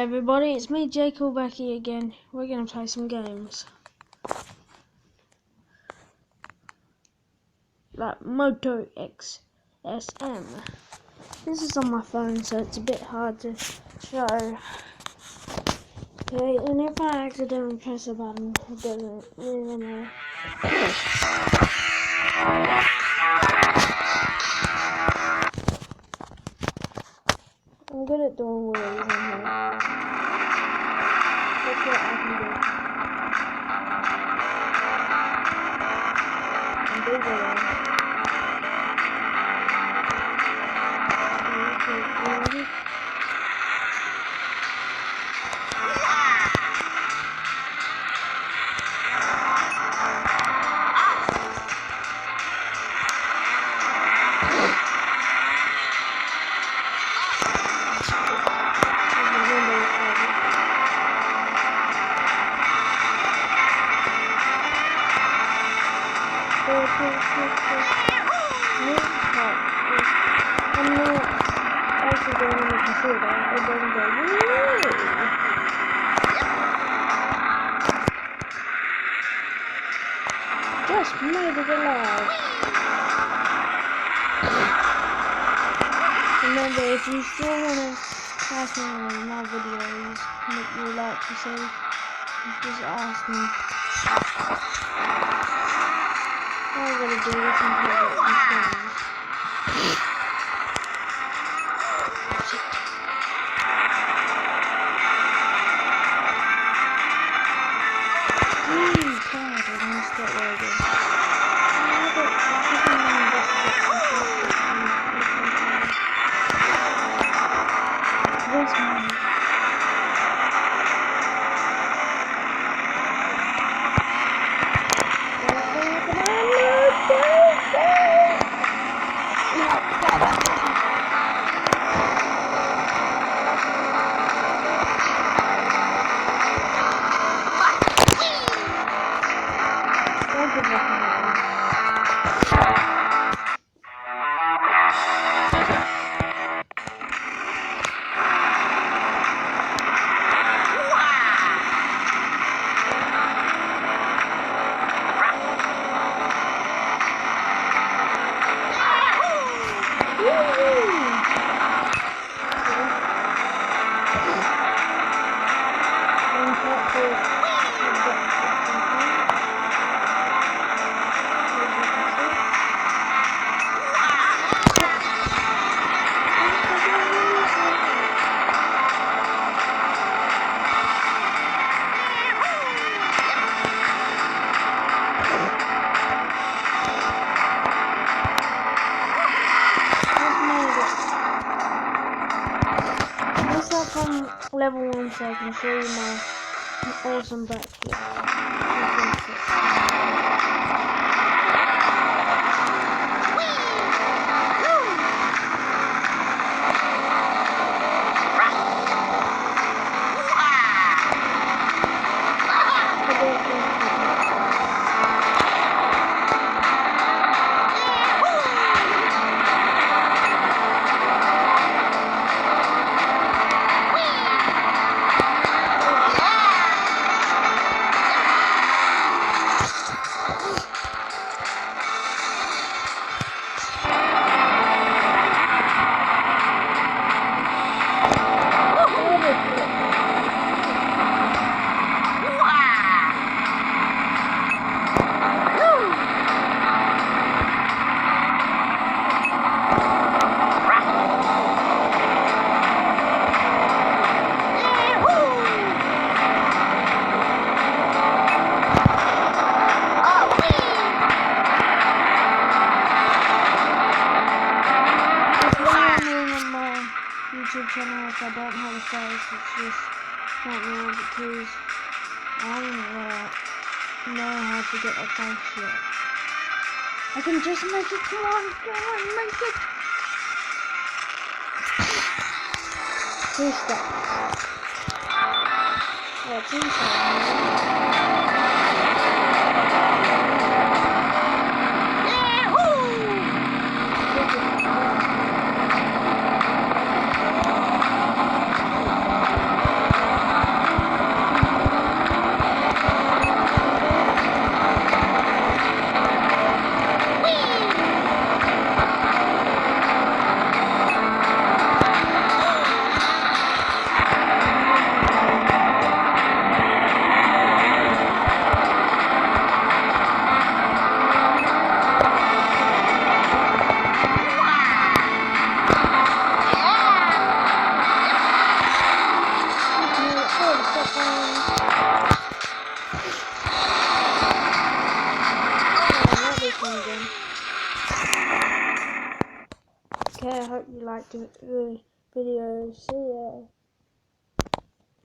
everybody, it's me, Jacob, back here again. We're going to play some games. Like Moto XSM. This is on my phone, so it's a bit hard to show. Okay, and if I accidentally press a button, it doesn't really matter. I'm good at doing wheelies in here. That's what I can do. And big one. Ready? I'm not actually going on the computer. It doesn't go, woo! Just made it alive. Remember, if you still want to ask me on my videos, what you would like to say, just ask me. All I gotta do is compare it and things. From level 1 so I can show you my awesome backflip. YouTube channel if I don't have a face, it's just right now because I don't know how to get a face yet. I can just make it, come on, make it! 2 steps. Yeah, 2 steps. you liked the video. See ya.